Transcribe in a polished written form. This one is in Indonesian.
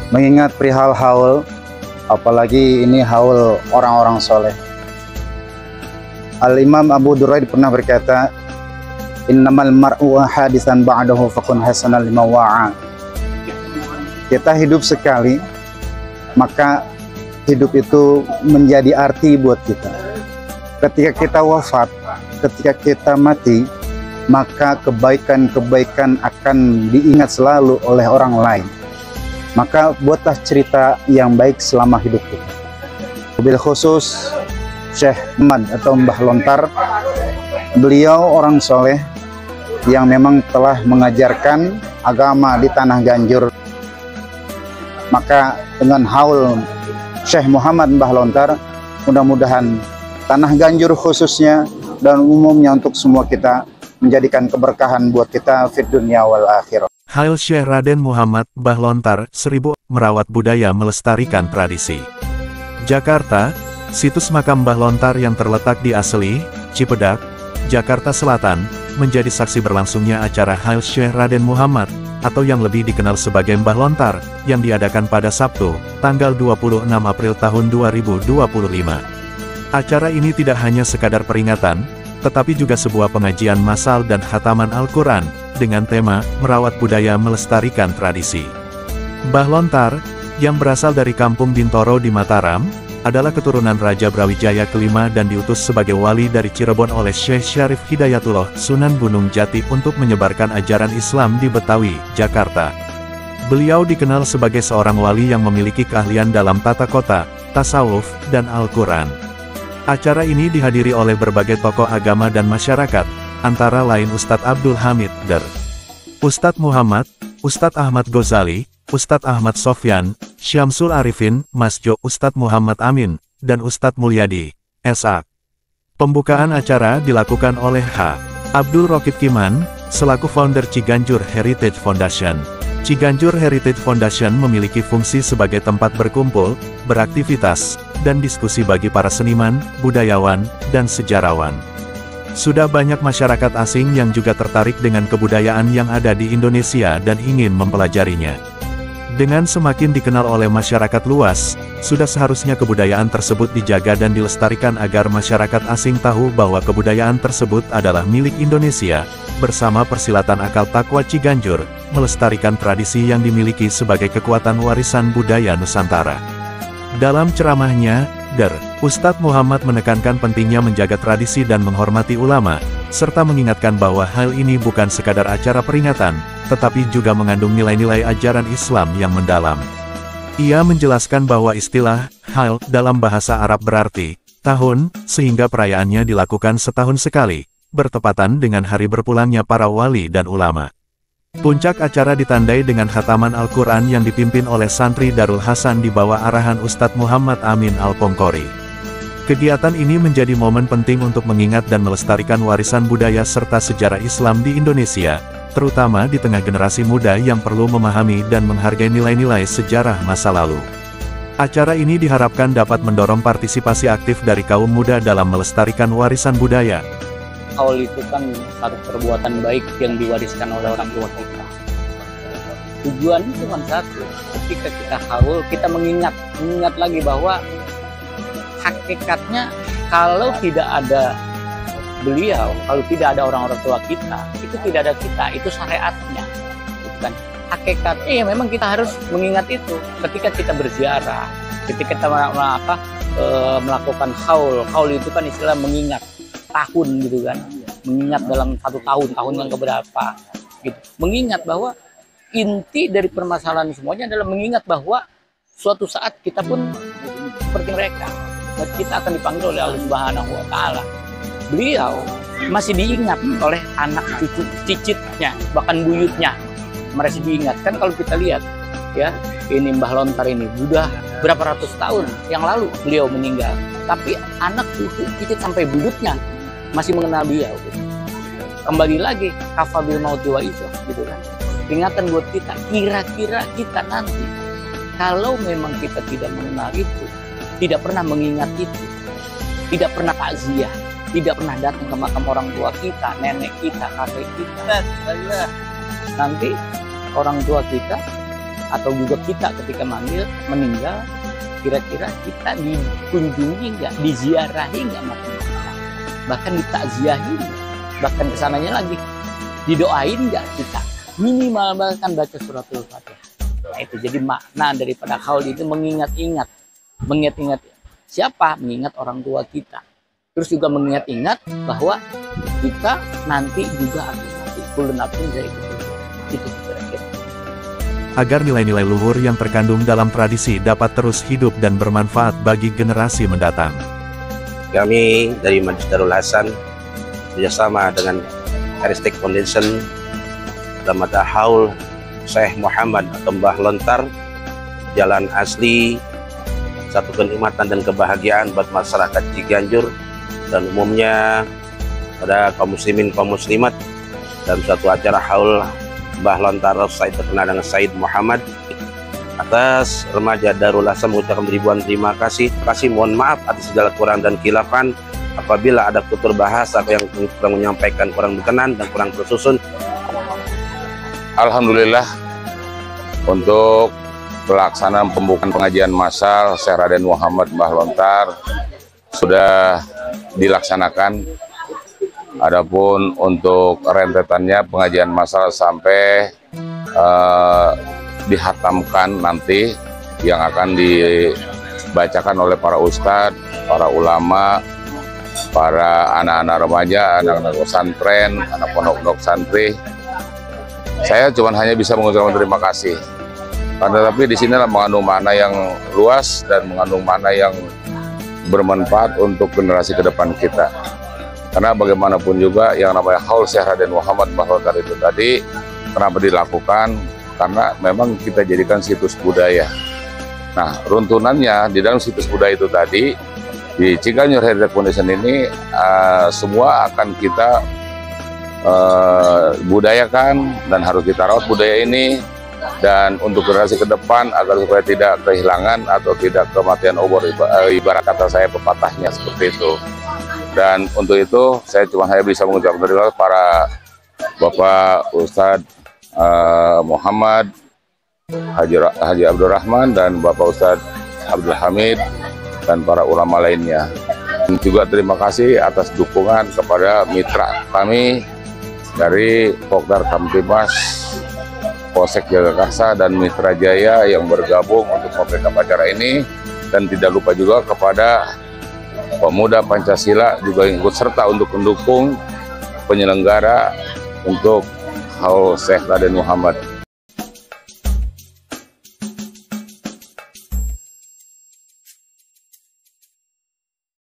mengingat perihal haul, apalagi ini haul orang-orang soleh. Al-Imam Abu Duraid pernah berkata, innamal mar'u hadisan ba'dahu fakun hasanan lima wa'a. Kita hidup sekali, maka hidup itu menjadi arti buat kita. Ketika kita wafat, ketika kita mati, maka kebaikan-kebaikan akan diingat selalu oleh orang lain. Maka buatlah cerita yang baik selama hidup kita. Wabil khusus Syekh Muhammad atau Mbah Lontar, beliau orang soleh yang memang telah mengajarkan agama di tanah Ganjur. Maka dengan haul Syekh Muhammad Mbah Lontar, mudah-mudahan tanah Ganjur khususnya dan umumnya untuk semua kita menjadikan keberkahan buat kita fid dunya wal akhirah. Hail Syekh Raden Muhammad Mbah Lontar, 1000, merawat budaya melestarikan tradisi. Jakarta, situs makam Mbah Lontar yang terletak di Asli, Cipedak, Jakarta Selatan, menjadi saksi berlangsungnya acara Hail Syekh Raden Muhammad, atau yang lebih dikenal sebagai Mbah Lontar, yang diadakan pada Sabtu, tanggal 26 April tahun 2025. Acara ini tidak hanya sekadar peringatan, tetapi juga sebuah pengajian massal dan khataman Al-Quran, dengan tema, merawat budaya melestarikan tradisi. Mbah Lontar, yang berasal dari kampung Bintoro di Mataram, adalah keturunan Raja Brawijaya kelima dan diutus sebagai wali dari Cirebon oleh Syekh Syarif Hidayatullah, Sunan Gunung Jati untuk menyebarkan ajaran Islam di Betawi, Jakarta. Beliau dikenal sebagai seorang wali yang memiliki keahlian dalam tata kota, tasawuf, dan Al-Quran. Acara ini dihadiri oleh berbagai tokoh agama dan masyarakat, antara lain Ustadz Abdul Hamid Der, Ustadz Muhammad, Ustadz Ahmad Ghazali, Ustadz Ahmad Sofyan, Syamsul Arifin, Masjo, Ustadz Muhammad Amin, dan Ustadz Mulyadi, S.A. Pembukaan acara dilakukan oleh H. Abdul Rokib Kiman, selaku founder Ciganjur Heritage Foundation. Ciganjur Heritage Foundation memiliki fungsi sebagai tempat berkumpul, beraktivitas, dan diskusi bagi para seniman, budayawan, dan sejarawan. Sudah banyak masyarakat asing yang juga tertarik dengan kebudayaan yang ada di Indonesia dan ingin mempelajarinya. Dengan semakin dikenal oleh masyarakat luas, sudah seharusnya kebudayaan tersebut dijaga dan dilestarikan agar masyarakat asing tahu bahwa kebudayaan tersebut adalah milik Indonesia, bersama Persilatan Akal Takwa Ciganjur, melestarikan tradisi yang dimiliki sebagai kekuatan warisan budaya Nusantara. Dalam ceramahnya, Ustadz Muhammad menekankan pentingnya menjaga tradisi dan menghormati ulama, serta mengingatkan bahwa hal ini bukan sekadar acara peringatan, tetapi juga mengandung nilai-nilai ajaran Islam yang mendalam. Ia menjelaskan bahwa istilah Hail dalam bahasa Arab berarti tahun, sehingga perayaannya dilakukan setahun sekali, bertepatan dengan hari berpulangnya para wali dan ulama. Puncak acara ditandai dengan khataman Al-Quran yang dipimpin oleh santri Darul Hasan di bawah arahan Ustadz Muhammad Amin Al-Pongkori. Kegiatan ini menjadi momen penting untuk mengingat dan melestarikan warisan budaya serta sejarah Islam di Indonesia, terutama di tengah generasi muda yang perlu memahami dan menghargai nilai-nilai sejarah masa lalu. Acara ini diharapkan dapat mendorong partisipasi aktif dari kaum muda dalam melestarikan warisan budaya. Haul itu kan satu perbuatan baik yang diwariskan oleh orang tua kita. Tujuannya cuma satu, ketika kita haul, kita mengingat lagi bahwa hakikatnya kalau tidak ada beliau, kalau tidak ada orang-orang tua kita, itu tidak ada kita, itu syariatnya. Bukan hakikatnya ya memang kita harus mengingat itu ketika kita berziarah, ketika kita melakukan haul. Haul itu kan istilah mengingat tahun gitu kan, mengingat dalam satu tahun yang keberapa gitu. Mengingat bahwa inti dari permasalahan semuanya adalah mengingat bahwa suatu saat kita pun seperti mereka, dan kita akan dipanggil oleh Allah Subhanahu wa Ta'ala. Beliau masih diingat oleh anak cucu cicitnya, bahkan buyutnya masih diingat. Kan kalau kita lihat ya, ini Mbah Lontar ini sudah berapa ratus tahun yang lalu beliau meninggal, tapi anak cucu cicit sampai buyutnya masih mengenal beliau gitu. Kembali lagi kafabil mauti wa iso gitu kan, peringatan buat kita. Kira-kira kita nanti kalau memang kita tidak mengenal itu, tidak pernah mengingat itu, tidak pernah takziah, tidak pernah datang ke makam orang tua kita, nenek kita, kakek kita, nanti orang tua kita atau juga kita ketika meninggal, kira-kira kita dikunjungi nggak, diziarahi nggak makam kita, bahkan ditakziahi, bahkan kesananya lagi didoain nggak kita, minimal bahkan baca suratul Fatihah. Nah itu jadi makna daripada haul itu mengingat-ingat siapa? Mengingat orang tua kita. Terus juga mengingat-ingat bahwa kita nanti juga akan mati. Kulun apun jadi itu kira-kira. Agar nilai-nilai luhur yang terkandung dalam tradisi dapat terus hidup dan bermanfaat bagi generasi mendatang. Kami dari Majlis Darul Hasan bekerjasama dengan Aristek Foundation dalam mata haul Syekh Muhammad atau Mbah Lontar, jalan asli, satu kenikmatan dan kebahagiaan buat masyarakat Ciganjur dan umumnya pada kaum muslimin kaum muslimat dalam suatu acara haul Mbah Lontar Said terkenal dengan Said Muhammad. Atas remaja Darul Hasan mengucapkan ribuan terima kasih. Mohon maaf atas segala kurang dan khilafan apabila ada tutur bahasa yang kurang menyampaikan, kurang berkenan dan kurang tersusun. Alhamdulillah untuk pelaksanaan pembukaan pengajian massal Syekh Raden Muhammad Mbah Lontar sudah dilaksanakan. Adapun untuk rentetannya pengajian massal sampai dihatamkan nanti yang akan dibacakan oleh para ustadz, para ulama, para anak-anak remaja, anak-anak pesantren, anak pondok-pondok santri. Saya cuma hanya bisa mengucapkan terima kasih. Tapi di sini mengandung makna yang luas dan mengandung makna yang bermanfaat untuk generasi ke depan kita. Karena bagaimanapun juga yang namanya haul Syekh Raden Muhammad Mbah Lontar itu tadi kenapa dilakukan? Karena memang kita jadikan situs budaya. Nah, runtunannya di dalam situs budaya itu tadi di Ciganjur Heritage Foundation ini semua akan kita budayakan dan harus kita rawat budaya ini, dan untuk generasi ke depan agar supaya tidak kehilangan atau tidak kematian obor, ibarat kata saya pepatahnya seperti itu. Dan untuk itu saya cuma hanya bisa mengucapkan terima kasih para Bapak Ustadz Muhammad Haji Abdurrahman dan Bapak Ustadz Abdul Hamid dan para ulama lainnya. Dan juga terima kasih atas dukungan kepada mitra kami dari Pokdar Kamtimas, Polsek Jagakarsa dan Mitra Jaya yang bergabung untuk memberikan acara ini, dan tidak lupa juga kepada pemuda Pancasila juga yang ikut serta untuk mendukung penyelenggara untuk haul Syekh Raden Muhammad.